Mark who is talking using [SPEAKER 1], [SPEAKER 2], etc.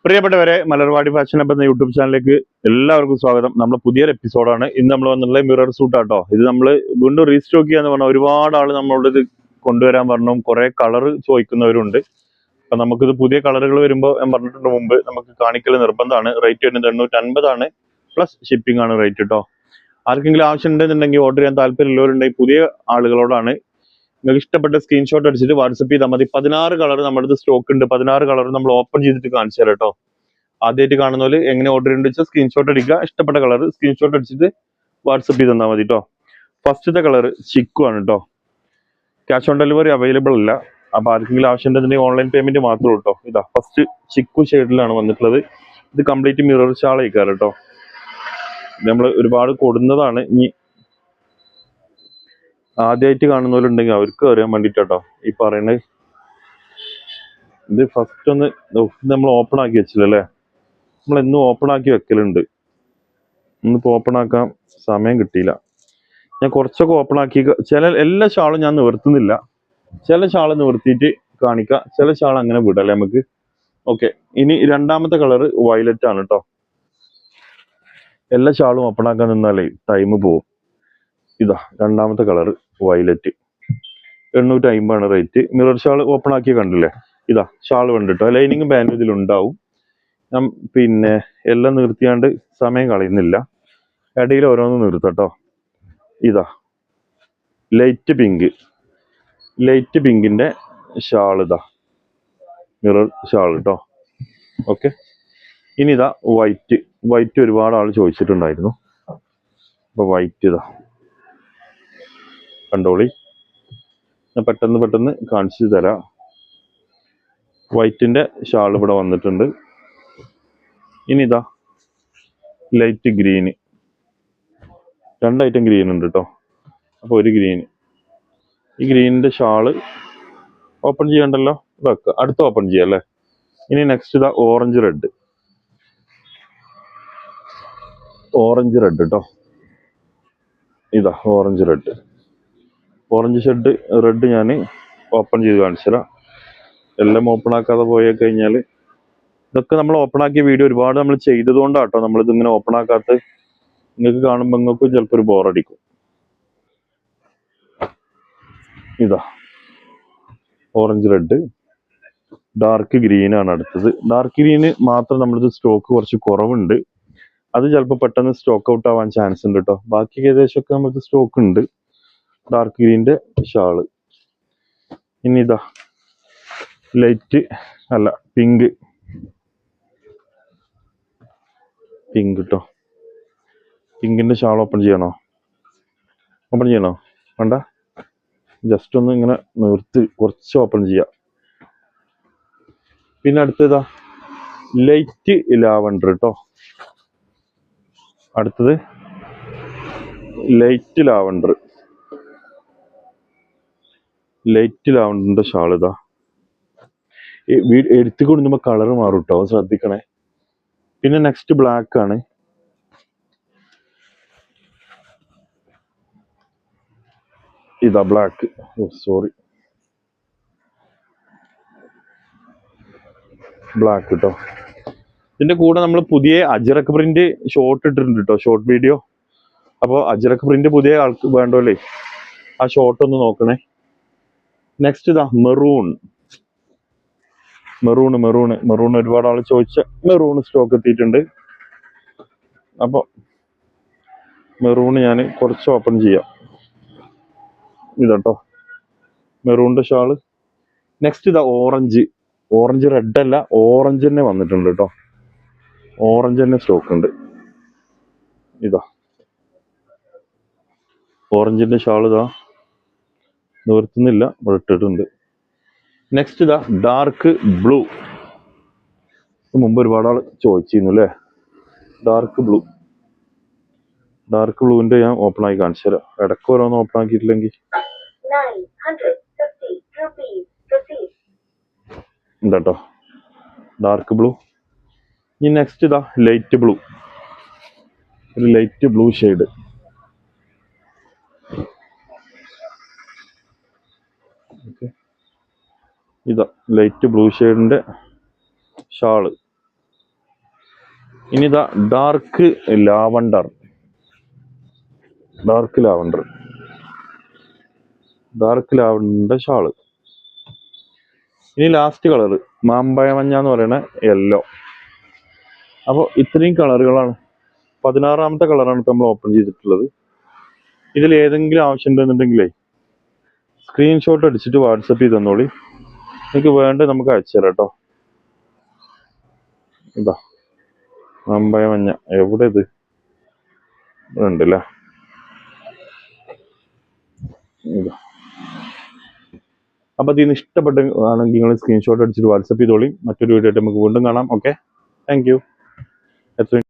[SPEAKER 1] പ്രിയപ്പെട്ടവരെ, Malarvadi fashion hub എന്ന YouTube ചാനലിലേക്ക് എല്ലാവർക്കും സ്വാഗതം. നമ്മുടെ പുതിയൊരു എപ്പിസോഡാണ് ഇന്ന് നമ്മൾ വന്നുള്ള മിറർ സൂട്ട് ആട്ടോ. ഇത് നമ്മൾ വീണ്ടും റീസ്റ്റോക്ക് ചെയ്യാന്ന് പറഞ്ഞാൽ ഒരുപാട് ആൾ നമ്മളോട് ഇത് കൊണ്ടുവരാൻ പറഞ്ഞു. കുറെ കളർ ചോദിക്കുന്നവരുണ്ട്. അപ്പൊ നമുക്കിത് പുതിയ കളറുകൾ വരുമ്പോൾ ഞാൻ പറഞ്ഞിട്ടുണ്ട് മുമ്പ്, നമുക്ക് കാണിക്കൽ നിർബന്ധമാണ്. റേറ്റ് വരുന്നത് 850 പ്ലസ് ഷിപ്പിംഗ് ആണ് റേറ്റ് കേട്ടോ. ആർക്കെങ്കിലും ആവശ്യം ഉണ്ടെന്നുണ്ടെങ്കിൽ ഓർഡർ ചെയ്യാൻ താല്പര്യമുള്ളവരുണ്ടെങ്കിൽ പുതിയ ആളുകളോടാണ്. നിങ്ങൾക്ക് ഇഷ്ടപ്പെട്ട സ്ക്രീൻഷോട്ട് അടിച്ചിട്ട് വാട്സപ്പ് ചെയ്താൽ മതി. 16 കളർ നമ്മുടെ അടുത്ത് സ്റ്റോക്ക് ഉണ്ട്. 16 കളർ നമ്മൾ ഓപ്പൺ ചെയ്തിട്ട് കാണിച്ചു തരാം കേട്ടോ. ആദ്യമായിട്ട് കാണുന്നവര് എങ്ങനെ ഓർഡർ ചെയ്യേണ്ടത് വെച്ചാൽ സ്ക്രീൻഷോട്ട് അടിക്കുക. ഇഷ്ടപ്പെട്ട കളർ സ്ക്രീൻഷോട്ട് അടിച്ചിട്ട് വാട്സപ്പ് ചെയ്ത് തന്നാൽ മതി കേട്ടോ. ഫസ്റ്റത്തെ കളർ ചിക്കു ആണ് കേട്ടോ. ക്യാഷ് ഓൺ ഡെലിവറി അവൈലബിൾ അല്ല. അപ്പൊ ആർക്കെങ്കിലും ആവശ്യം ഉണ്ടെന്നുണ്ടെങ്കിൽ ഓൺലൈൻ പേയ്മെന്റ് മാത്രമേ കേട്ടോ. ഇതാ ഫസ്റ്റ് ചിക്കു ഷെയ്ഡിലാണ് വന്നിട്ടുള്ളത്. ഇത് കംപ്ലീറ്റ് മിറർ ഷാൾ ആയിക്കാറ് കേട്ടോ. നമ്മൾ ഒരുപാട് കൊടുന്നതാണ്. ഇനി ആദ്യമായിട്ട് കാണുന്നവരുണ്ടെങ്കിൽ അവർക്ക് അറിയാൻ വേണ്ടിട്ടോ ഈ പറയുന്നത്. ഇത് ഫസ്റ്റ് ഒന്ന് നമ്മൾ ഓപ്പൺ ആക്കി വെച്ചില്ലല്ലേ. നമ്മൾ എന്നും ഓപ്പൺ ആക്കി വെക്കലുണ്ട്. ഇന്നിപ്പോ ഓപ്പൺ ആക്കാൻ സമയം കിട്ടിയില്ല. ഞാൻ കുറച്ചൊക്കെ ഓപ്പൺ ആക്കി, എല്ലാ ഷാളും ഞാൻ നിവർത്തുന്നില്ല. ചില ഷാള് നിവർത്തിയിട്ട് കാണിക്കാം, ചില ഷാൾ അങ്ങനെ വിടല്ലേ നമുക്ക്. ഓക്കെ, ഇനി രണ്ടാമത്തെ കളർ വയലറ്റ് ആണ് കേട്ടോ. എല്ലാ ഷാളും ഓപ്പൺ ആക്കാൻ നിന്നാലേ ടൈം പോവും. ഇതാ രണ്ടാമത്തെ colour violet, 850 rate. Mirror shawl open ആക്കി കണ്ടില്ലേ. ഇതാ ഷാൾ കണ്ടിട്ടോ. ലൈനിങ് ബാൻഡ് ഇതിലുണ്ടാവും. ഞാൻ പിന്നെ എല്ലാം നിർത്തിയാണ്ട് സമയം കളയുന്നില്ല, ഇടയിൽ ഓരോന്ന് നിർത്തട്ടോ. ഇതാ ലൈറ്റ് പിങ്കിന്റെ ഷാൾ, ഇതാ മിറർ ഷാൾ കേട്ടോ. ഓക്കെ, ഇനി ഇതാ വൈറ്റ് ഒരുപാട് ആൾ ചോദിച്ചിട്ടുണ്ടായിരുന്നു. അപ്പൊ വൈറ്റ് ഇതാ കണ്ടോളി. ഞാൻ പെട്ടെന്ന് കാണിച്ചു തരാം. വൈറ്റിന്റെ ഷാൾ ഇവിടെ വന്നിട്ടുണ്ട്. ഇനി ഇതാ ലൈറ്റ് ഗ്രീന്, 2 ഐറ്റം ഗ്രീൻ ഉണ്ട് കേട്ടോ. അപ്പൊ ഒരു ഗ്രീന്, ഈ ഗ്രീനിന്റെ ഷാള് ഓപ്പൺ ചെയ്യണ്ടല്ലോ, വെക്കുക. അടുത്ത ഓപ്പൺ ചെയ്യാം അല്ലേ. ഇനി നെക്സ്റ്റ് ഇതാ ഓറഞ്ച് റെഡ് കേട്ടോ. ഇതാ ഓറഞ്ച് റെഡ് ഞാൻ ഓപ്പൺ ചെയ്ത് കാണിച്ചുതരാം. എല്ലാം ഓപ്പൺ ആക്കാതെ പോയി കഴിഞ്ഞാൽ ഇതൊക്കെ നമ്മൾ ഓപ്പൺ ആക്കിയ വീഡിയോ ഒരുപാട് നമ്മൾ ചെയ്തതുകൊണ്ടാട്ടോ നമ്മളിത് ഇങ്ങനെ ഓപ്പൺ ആക്കാത്ത. നിങ്ങൾക്ക് കാണുമ്പോൾ നിങ്ങൾക്ക് ചിലപ്പോൾ ഒരു ബോറടിക്കും. ഇതാ ഓറഞ്ച് റെഡ്, ഡാർക്ക് ഗ്രീൻ ആണ് അടുത്തത്. ഡാർക്ക് ഗ്രീന് മാത്രം നമ്മളിത് സ്റ്റോക്ക് കുറച്ച് കുറവുണ്ട്. അത് ചിലപ്പോൾ പെട്ടെന്ന് സ്റ്റോക്ക് ഔട്ട് ആവാൻ ചാൻസ് ഉണ്ട് കേട്ടോ. ബാക്കി ഏകദേശമൊക്കെ നമ്മൾക്ക് സ്റ്റോക്ക് ഉണ്ട്. ഡാർക്ക് ഗ്രീനിന്റെ ഷാള്. ഇനി ഇതാ പിങ്ക് കേട്ടോ. പിങ്കിന്റെ ഷാൾ ഓപ്പൺ ചെയ്യണോ വേണ്ട, ജസ്റ്റ് ഒന്ന് ഇങ്ങനെ നിർത്തി കുറച്ച് ഓപ്പൺ ചെയ്യാം. പിന്നെ അടുത്തതാ ലൈറ്റ് ലാവണ്ടർ കേട്ടോ. അടുത്തത് ലൈറ്റ് ലാവണ്ടറിന്റെ ഷാൾ. ഇതാ എടുത്തു കൊടുക്കുമ്പോ കളർ മാറും കേട്ടോ, ശ്രദ്ധിക്കണേ. പിന്നെ നെക്സ്റ്റ് ബ്ലാക്ക് ആണ്. ഇതാ ബ്ലാക്ക്, ബ്ലാക്ക് കേട്ടോ. ഇതിന്റെ കൂടെ നമ്മൾ പുതിയ അജ്രക് പ്രിന്റ് ഷോർട്ട് ഇട്ടിട്ടുണ്ട് കേട്ടോ, ഷോർട്ട് വീഡിയോ. അപ്പോൾ അജ്രക് പ്രിന്റ് പുതിയ ആൾക്ക് വേണ്ടല്ലേ, ആ ഷോർട്ട് ഒന്ന് നോക്കണേ. നെക്സ്റ്റ് ഇതാ മെറൂൺ ഒരുപാട് ആൾ ചോദിച്ച മെറൂൺ സ്റ്റോക്ക് എത്തിയിട്ടുണ്ട്. അപ്പൊ മെറൂൺ ഞാൻ കുറച്ച് ഓപ്പൺ ചെയ്യാം. ഇതാട്ടോ മെറൂണിന്റെ ഷാള്. നെക്സ്റ്റ് ഇതാ ഓറഞ്ച് റെഡ് അല്ല, ഓറഞ്ച് തന്നെ വന്നിട്ടുണ്ട് കേട്ടോ. ഓറഞ്ച് തന്നെ സ്റ്റോക്ക് ഉണ്ട്. ഇതാ ഓറഞ്ചിന്റെ ഷാൾ ഇതാ നിവർത്തുന്നില്ല, ഇവിടെ ഇട്ടിട്ടുണ്ട്. നെക്സ്റ്റ് ഇതാ ഡാർക്ക് ബ്ലൂ. മുമ്പ് ഒരുപാട് ആൾ ചോദിച്ചിരുന്നു അല്ലേ. ഡാർക്ക് ബ്ലൂവിന്റെ ഞാൻ ഓപ്പൺ ആക്കി കാണിച്ചു തരാം. ഇടയ്ക്ക് ഓരോന്ന് ഓപ്പൺ ആക്കിയിട്ടില്ലെങ്കിൽ എന്താട്ടോ ഡാർക്ക് ബ്ലൂ. ഇനി നെക്സ്റ്റ് ഇതാ ലൈറ്റ് ബ്ലൂ ഷെയ്ഡ്. ഇതാ ലൈറ്റ് ബ്ലൂ ഷെയ്ഡിന്റെ ഷാള്. ഇനി ഇതാ ഡാർക്ക് ലാവണ്ടർ, ഡാർക്ക് ലാവണ്ടറിന്റെ ഷാള്. ഇനി ലാസ്റ്റ് കളർ മാമ്പഴ മഞ്ഞ എന്ന് പറയുന്ന യെല്ലോ. അപ്പോൾ ഇത്രയും കളറുകളാണ്, 16ാമത്തെ കളറാണ് ഇപ്പം നമ്മൾ ഓപ്പൺ ചെയ്തിട്ടുള്ളത്. ഇതിൽ ഏതെങ്കിലും ആവശ്യം ഉണ്ടെന്നുണ്ടെങ്കിലേ സ്ക്രീൻഷോട്ട് അടിച്ചിട്ട് വാട്സപ്പ് ചെയ്ത് തന്നോളി, നിങ്ങൾക്ക് വേണ്ടത് നമുക്ക് അയച്ചു തരാം കേട്ടോ. ഇതാ മാമ്പഴ മഞ്ഞ, എവിടെ ഇത് ഉണ്ടല്ലേ. ഇതാ, അപ്പോൾ ഇതിന് ഇഷ്ടപ്പെട്ട ആണെങ്കിൽ നിങ്ങൾ സ്ക്രീൻഷോട്ട് അടിച്ചിട്ട് വാട്സപ്പ് ചെയ്തോളി. മറ്റൊരു വീഡിയോ ആയിട്ട് നമുക്ക് വീണ്ടും കാണാം. Okay, thank you.